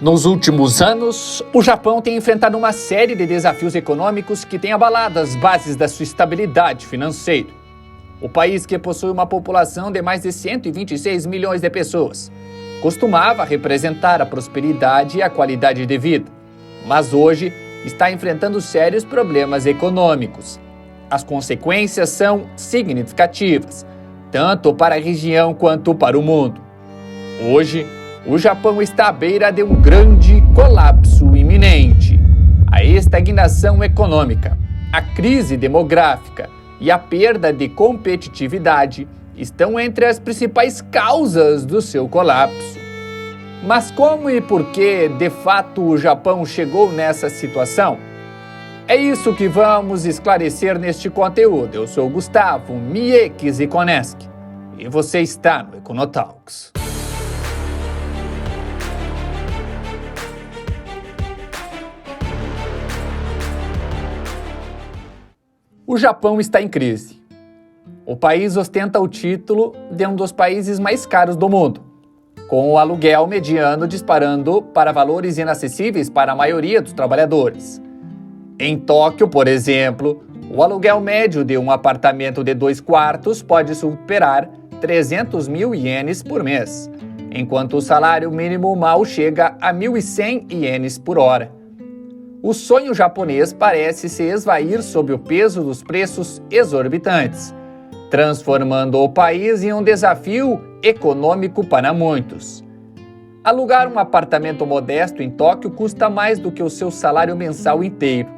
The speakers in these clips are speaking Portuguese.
Nos últimos anos, o Japão tem enfrentado uma série de desafios econômicos que têm abalado as bases da sua estabilidade financeira. O país, que possui uma população de mais de 126 milhões de pessoas, costumava representar a prosperidade e a qualidade de vida, mas hoje está enfrentando sérios problemas econômicos. As consequências são significativas, tanto para a região quanto para o mundo. Hoje, o Japão está à beira de um grande colapso iminente. A estagnação econômica, a crise demográfica e a perda de competitividade estão entre as principais causas do seu colapso. Mas como e por que, de fato, o Japão chegou nessa situação? É isso que vamos esclarecer neste conteúdo. Eu sou Gustavo Mieck Zikoneski e você está no Econotalks. O Japão está em crise. O país ostenta o título de um dos países mais caros do mundo, com o aluguel mediano disparando para valores inacessíveis para a maioria dos trabalhadores. Em Tóquio, por exemplo, o aluguel médio de um apartamento de 2 quartos pode superar 300 mil ienes por mês, enquanto o salário mínimo mal chega a 1.100 ienes por hora. O sonho japonês parece se esvair sob o peso dos preços exorbitantes, transformando o país em um desafio econômico para muitos. Alugar um apartamento modesto em Tóquio custa mais do que o seu salário mensal inteiro.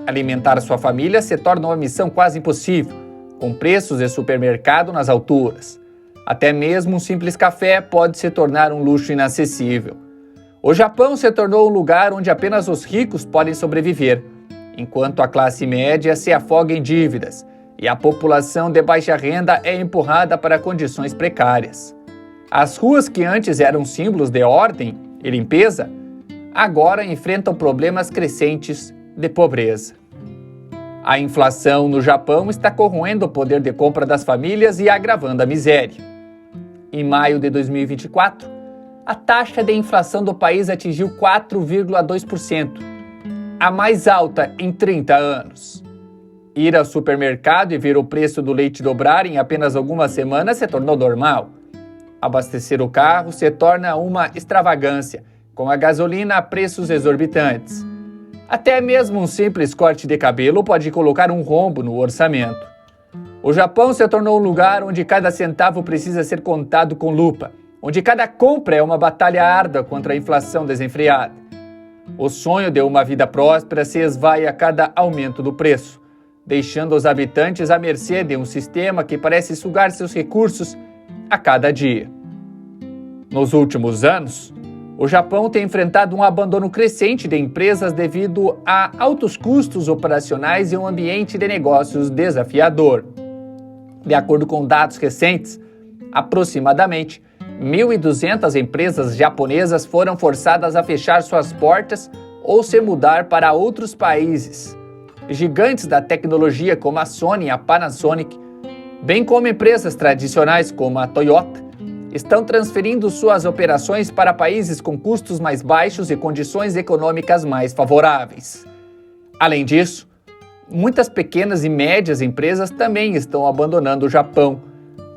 Alimentar sua família se torna uma missão quase impossível, com preços de supermercado nas alturas. Até mesmo um simples café pode se tornar um luxo inacessível. O Japão se tornou um lugar onde apenas os ricos podem sobreviver, enquanto a classe média se afoga em dívidas e a população de baixa renda é empurrada para condições precárias. As ruas que antes eram símbolos de ordem e limpeza, agora enfrentam problemas crescentes de pobreza. A inflação no Japão está corroendo o poder de compra das famílias e agravando a miséria. Em maio de 2024, a taxa de inflação do país atingiu 4,2%, a mais alta em 30 anos. Ir ao supermercado e ver o preço do leite dobrar em apenas algumas semanas se tornou normal. Abastecer o carro se torna uma extravagância, com a gasolina a preços exorbitantes. Até mesmo um simples corte de cabelo pode colocar um rombo no orçamento. O Japão se tornou um lugar onde cada centavo precisa ser contado com lupa, onde cada compra é uma batalha árdua contra a inflação desenfreada. O sonho de uma vida próspera se esvai a cada aumento do preço, deixando os habitantes à mercê de um sistema que parece sugar seus recursos a cada dia. Nos últimos anos, o Japão tem enfrentado um abandono crescente de empresas devido a altos custos operacionais e um ambiente de negócios desafiador. De acordo com dados recentes, aproximadamente 1.200 empresas japonesas foram forçadas a fechar suas portas ou se mudar para outros países. Gigantes da tecnologia como a Sony e a Panasonic, bem como empresas tradicionais como a Toyota, estão transferindo suas operações para países com custos mais baixos e condições econômicas mais favoráveis. Além disso, muitas pequenas e médias empresas também estão abandonando o Japão,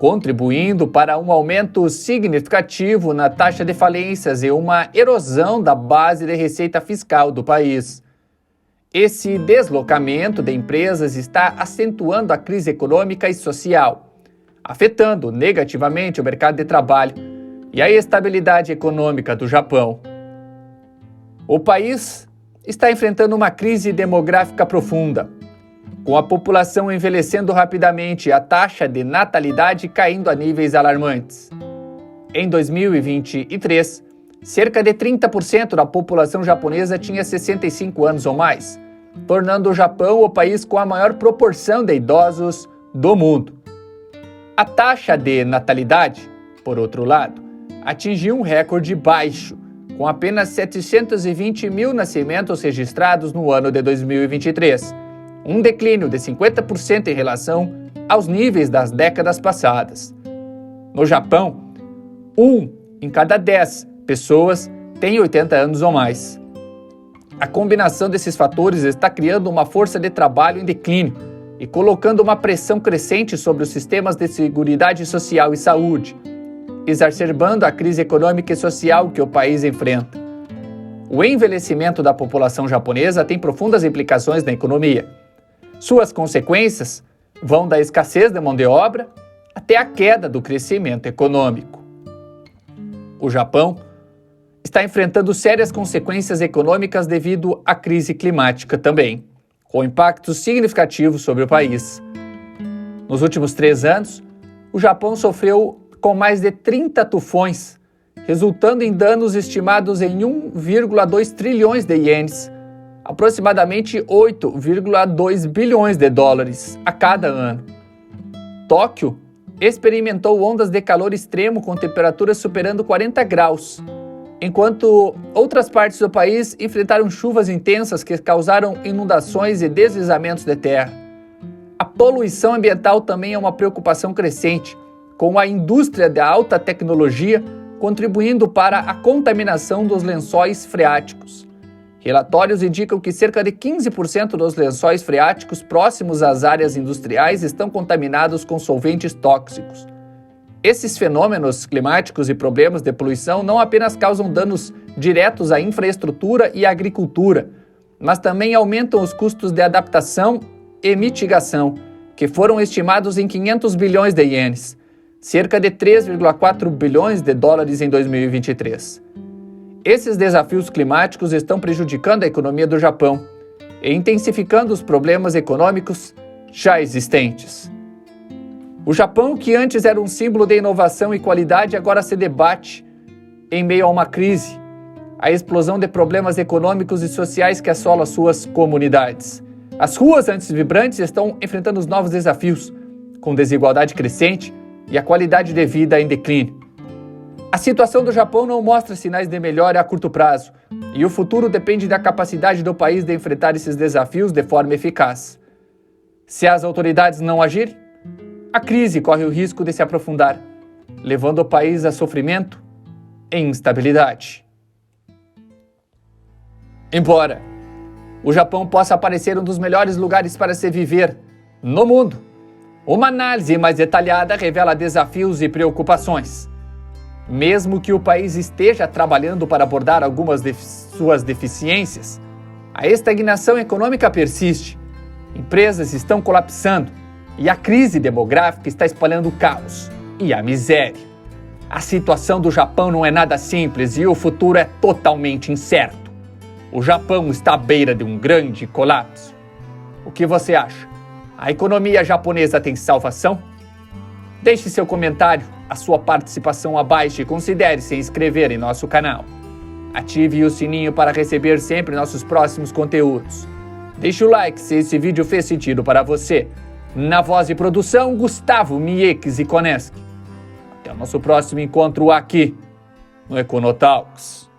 contribuindo para um aumento significativo na taxa de falências e uma erosão da base de receita fiscal do país. Esse deslocamento de empresas está acentuando a crise econômica e social, afetando negativamente o mercado de trabalho e a estabilidade econômica do Japão. O país está enfrentando uma crise demográfica profunda, com a população envelhecendo rapidamente e a taxa de natalidade caindo a níveis alarmantes. Em 2023, cerca de 30% da população japonesa tinha 65 anos ou mais, tornando o Japão o país com a maior proporção de idosos do mundo. A taxa de natalidade, por outro lado, atingiu um recorde baixo, com apenas 720 mil nascimentos registrados no ano de 2023, um declínio de 50% em relação aos níveis das décadas passadas. No Japão, 1 em cada 10 pessoas tem 80 anos ou mais. A combinação desses fatores está criando uma força de trabalho em declínio e colocando uma pressão crescente sobre os sistemas de seguridade social e saúde, exacerbando a crise econômica e social que o país enfrenta. O envelhecimento da população japonesa tem profundas implicações na economia. Suas consequências vão da escassez de mão de obra até a queda do crescimento econômico. O Japão está enfrentando sérias consequências econômicas devido à crise climática também, com impactos significativos sobre o país. Nos últimos 3 anos, o Japão sofreu com mais de 30 tufões, resultando em danos estimados em 1,2 trilhões de ienes, aproximadamente 8,2 bilhões de dólares a cada ano. Tóquio experimentou ondas de calor extremo com temperaturas superando 40 graus, enquanto outras partes do país enfrentaram chuvas intensas que causaram inundações e deslizamentos de terra. A poluição ambiental também é uma preocupação crescente, com a indústria da alta tecnologia contribuindo para a contaminação dos lençóis freáticos. Relatórios indicam que cerca de 15% dos lençóis freáticos próximos às áreas industriais estão contaminados com solventes tóxicos. Esses fenômenos climáticos e problemas de poluição não apenas causam danos diretos à infraestrutura e à agricultura, mas também aumentam os custos de adaptação e mitigação, que foram estimados em 500 bilhões de ienes, cerca de 3,4 bilhões de dólares em 2023. Esses desafios climáticos estão prejudicando a economia do Japão e intensificando os problemas econômicos já existentes. O Japão, que antes era um símbolo de inovação e qualidade, agora se debate em meio a uma crise, a explosão de problemas econômicos e sociais que assolam suas comunidades. As ruas antes vibrantes estão enfrentando os novos desafios, com desigualdade crescente e a qualidade de vida em declínio. A situação do Japão não mostra sinais de melhora a curto prazo, e o futuro depende da capacidade do país de enfrentar esses desafios de forma eficaz. Se as autoridades não agirem, a crise corre o risco de se aprofundar, levando o país a sofrimento e instabilidade. Embora o Japão possa parecer um dos melhores lugares para se viver no mundo, uma análise mais detalhada revela desafios e preocupações. Mesmo que o país esteja trabalhando para abordar algumas de suas deficiências, a estagnação econômica persiste, empresas estão colapsando e a crise demográfica está espalhando o caos e a miséria. A situação do Japão não é nada simples e o futuro é totalmente incerto. O Japão está à beira de um grande colapso. O que você acha? A economia japonesa tem salvação? Deixe seu comentário, a sua participação abaixo e considere se inscrever em nosso canal. Ative o sininho para receber sempre nossos próximos conteúdos. Deixe o like se esse vídeo fez sentido para você. Na voz e produção, Gustavo Mieques e Koneski. Até o nosso próximo encontro aqui no Econotalks.